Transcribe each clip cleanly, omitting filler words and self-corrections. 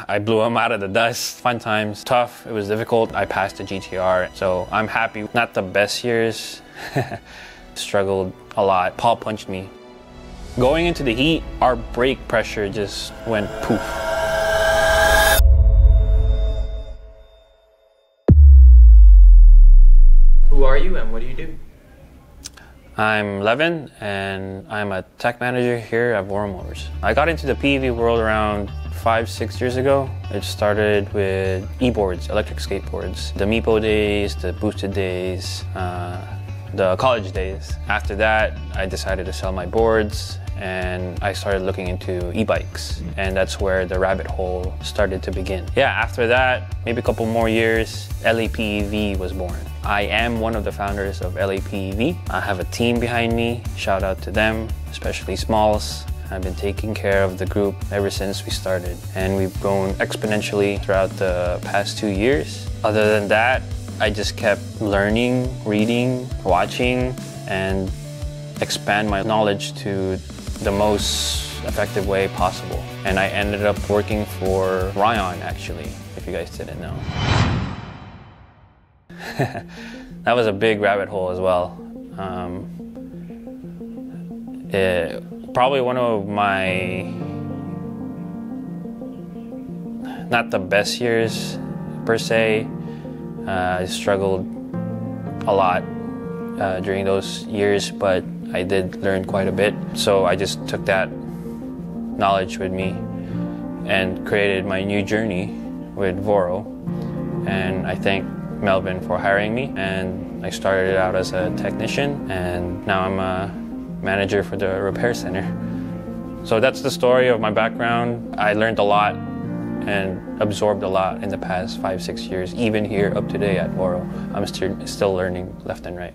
I blew him out of the dust. Fun times, tough, it was difficult. I passed the GTR, so I'm happy. Not the best years, struggled a lot. Paul punched me. Going into the heat, our brake pressure just went poof. Who are you and what do you do? I'm Levin and I'm a tech manager here at VoroMotors. I got into the PEV world around 5-6 years ago. It started with e-boards, electric skateboards. The Meepo days, the boosted days, the college days. After that, I decided to sell my boards and I started looking into e-bikes, and that's where the rabbit hole started to begin. Yeah, after that, maybe a couple more years, LAPEV was born. I am one of the founders of LAPEV. I have a team behind me, shout out to them, especially Smalls. I've been taking care of the group ever since we started, and we've grown exponentially throughout the past 2 years. Other than that, I just kept learning, reading, watching, and expand my knowledge to the most effective way possible. And I ended up working for Ryan, actually, if you guys didn't know. That was a big rabbit hole as well. Probably one of my, not the best years per se. I struggled a lot during those years, but I did learn quite a bit. So I just took that knowledge with me and created my new journey with Voro. And I thank Melvin for hiring me, and I started out as a technician and now I'm a manager for the repair center. So that's the story of my background. I learned a lot and absorbed a lot in the past 5-6 years, even here up today at Voro. I'm still learning left and right.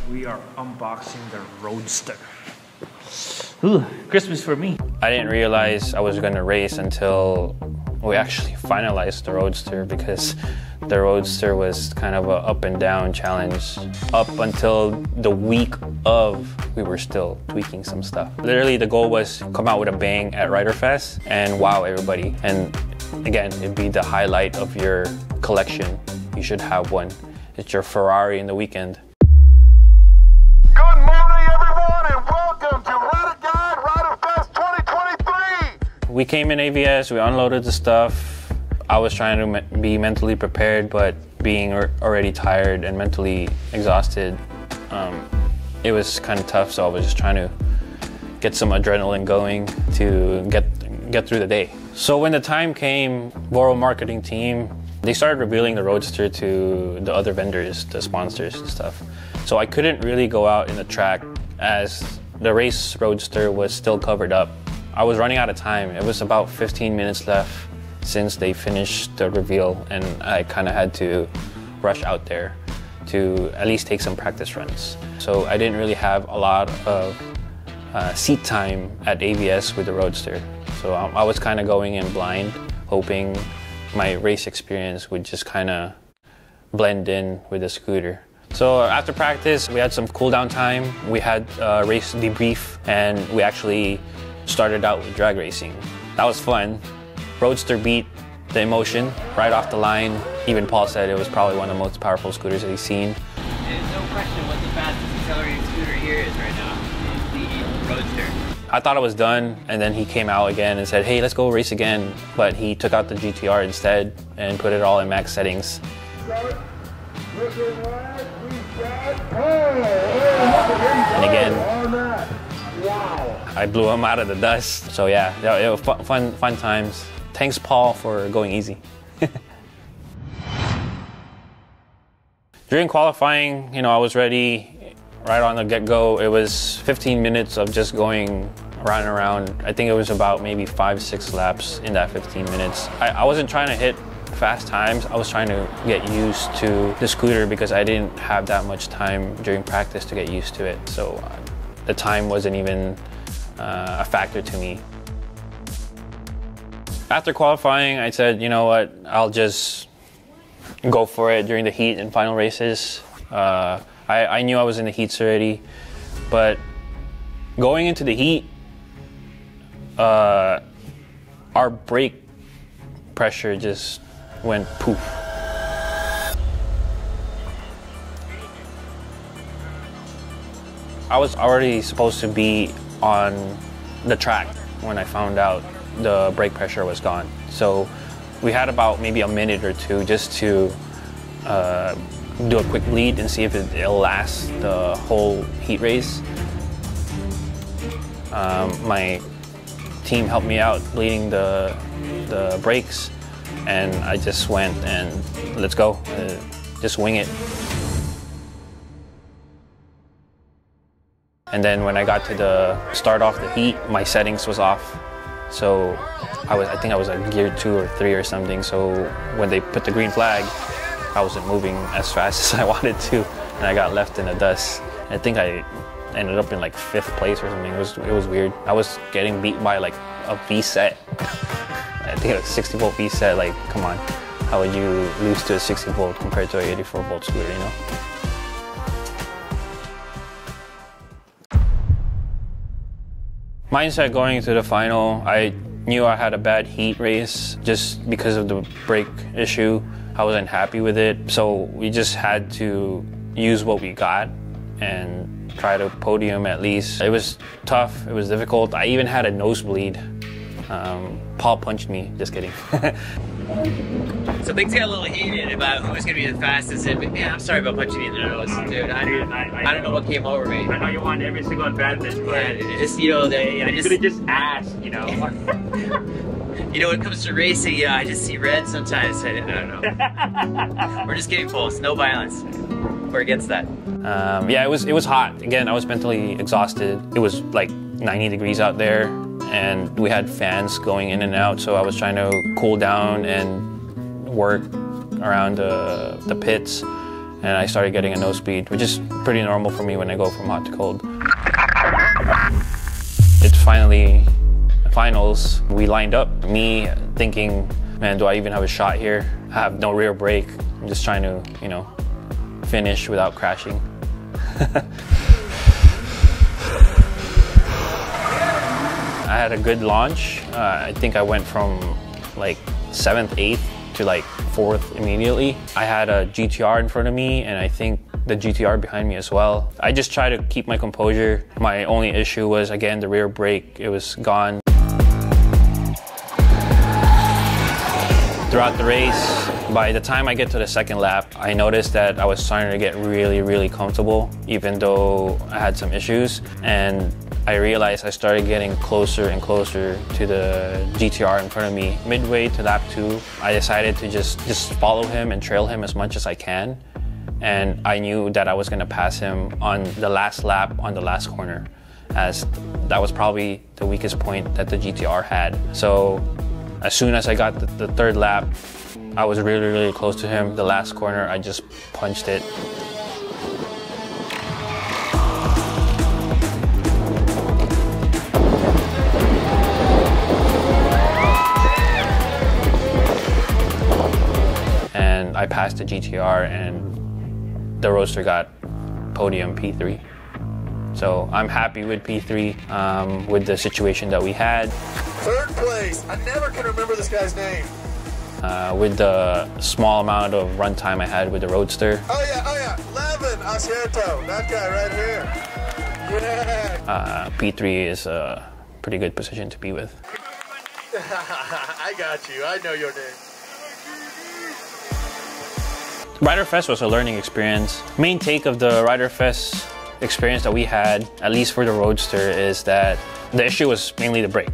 We are unboxing the Roadster. Ooh, Christmas for me. I didn't realize I was gonna race until we actually finalized the Roadster, because the Roadster was kind of a up and down challenge. Up until the week of, we were still tweaking some stuff. Literally the goal was to come out with a bang at RiderFest and wow everybody. And again, it'd be the highlight of your collection. You should have one. It's your Ferrari in the weekend. Good morning everyone and welcome to RiderFest 2023! We came in AVS, we unloaded the stuff. I was trying to be mentally prepared, but being already tired and mentally exhausted, it was kind of tough, so I was just trying to get some adrenaline going to get through the day. So when the time came, Voro marketing team, they started revealing the Roadster to the other vendors, the sponsors and stuff. So I couldn't really go out in the track as the race Roadster was still covered up. I was running out of time. It was about 15 minutes left since they finished the reveal, and I kind of had to rush out there to at least take some practice runs. So I didn't really have a lot of seat time at AVS with the Roadster. So I was kind of going in blind, hoping my race experience would just kind of blend in with the scooter. So after practice, we had some cool down time. We had a race debrief, and we actually started out with drag racing. That was fun. Roadster beat the emotion right off the line. Even Paul said it was probably one of the most powerful scooters that he's seen. There's no question what the fastest accelerating scooter here is right now. It's the Roadster. I thought I was done, and then he came out again and said, hey, let's go race again. But he took out the GTR instead and put it all in max settings. And again, I blew him out of the dust. So yeah, it was fun times. Thanks, Paul, for going easy. During qualifying, I was ready right on the get-go. It was 15 minutes of just going around and around. I think it was about maybe 5-6 laps in that 15 minutes. I wasn't trying to hit fast times. I was trying to get used to the scooter because I didn't have that much time during practice to get used to it. So the time wasn't even a factor to me. After qualifying, I said, you know what, I'll just go for it during the heat and final races. I knew I was in the heats already, but going into the heat, our brake pressure just went poof. I was already supposed to be on the track when I found out the brake pressure was gone. So we had about maybe a minute or two just to do a quick bleed and see if it'll last the whole heat race. My team helped me out bleeding the brakes, and I just went and let's go, just wing it. And then when I got to the start off the heat, my settings was off. So I think I was at gear 2 or 3 or something. So when they put the green flag, I wasn't moving as fast as I wanted to, and I got left in the dust. I think I ended up in like 5th place or something. It was weird. I was getting beat by like a V-set. I think it was 60 volt V-set. Like, come on, how would you lose to a 60 volt compared to a 84 volt scooter, you know? Mindset going into the final, I knew I had a bad heat race just because of the brake issue. I wasn't happy with it, so we just had to use what we got and try to podium at least. It was tough, it was difficult. I even had a nosebleed. Paul punched me, just kidding. So things got a little heated about who was going to be the fastest. And man, I'm sorry about punching you in the nose, dude. I don't know what came over me. I know you want every single advantage, but yeah, just, you know, you could have just asked, you know. You know, when it comes to racing, I just see red sometimes. I don't know. We're just getting close, no violence. We're against that. Yeah, it was hot. Again, I was mentally exhausted. It was like 90 degrees out there, and we had fans going in and out, so I was trying to cool down and work around the pits, and I started getting a nosebleed, which is pretty normal for me when I go from hot to cold. It's finally finals. We lined up, me thinking, man, do I even have a shot here? I have no rear brake. I'm just trying to, you know, finish without crashing. I had a good launch. I think I went from like 7th, 8th to like 4th immediately. I had a GTR in front of me, and I think the GTR behind me as well. I just tried to keep my composure. My only issue was, again, the rear brake. It was gone. Throughout the race, by the time I get to the 2nd lap, I noticed that I was starting to get really, really comfortable, even though I had some issues. And I realized I started getting closer and closer to the GTR in front of me. Midway to lap 2, I decided to just follow him and trail him as much as I can. And I knew that I was going to pass him on the last lap on the last corner, as that was probably the weakest point that the GTR had. So as soon as I got the 3rd lap, I was really, really close to him. The last corner, I just punched it. And I passed the GTR, and the Roadster got podium P3. So I'm happy with P3, with the situation that we had. 3rd place. I never can remember this guy's name. With the small amount of runtime I had with the Roadster. Oh yeah. Levin, Acierto. That guy right here. Yeah. P3 is a pretty good position to be with. I got you. I know your name. RiderFest was a learning experience. Main take of the RiderFest experience that we had, at least for the Roadster, is that the issue was mainly the brake.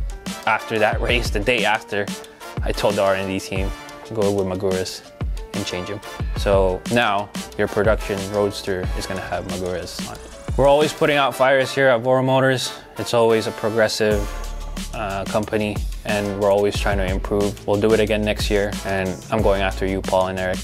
After that race, the day after, I told the R&D team to go with Maguras and change them. So now your production Roadster is going to have Maguras on it. We're always putting out fires here at VoroMotors. It's always a progressive company, and we're always trying to improve. We'll do it again next year, and I'm going after you, Paul and Eric.